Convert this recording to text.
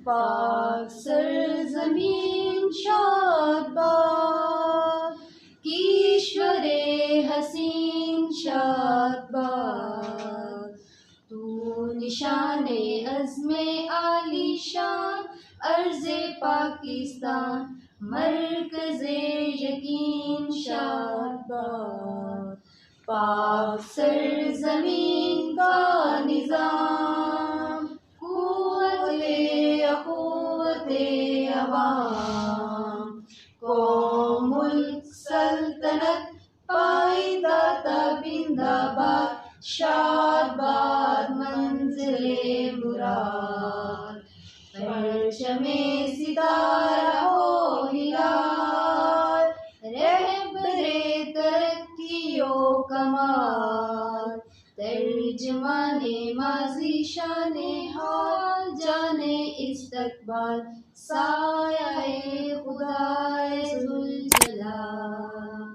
پاک سرزمین شاد باد، کیشور حسین شاد باد. تو نشان عزم عالی شان، ارض پاکستان مرکز یقین شاد باد. پاک سرزمین کا نظام، قوت اخوت عوام، قوم ملک سلطنت پائیدہ بندہ باد، شاد باد منزل مراد. پرچم ستارہ ہو ہلال، رہبر ترقی و کمال. ترجمان ماضی شان حال، جانے استقبال، سایہ خدائے ذوالجلال.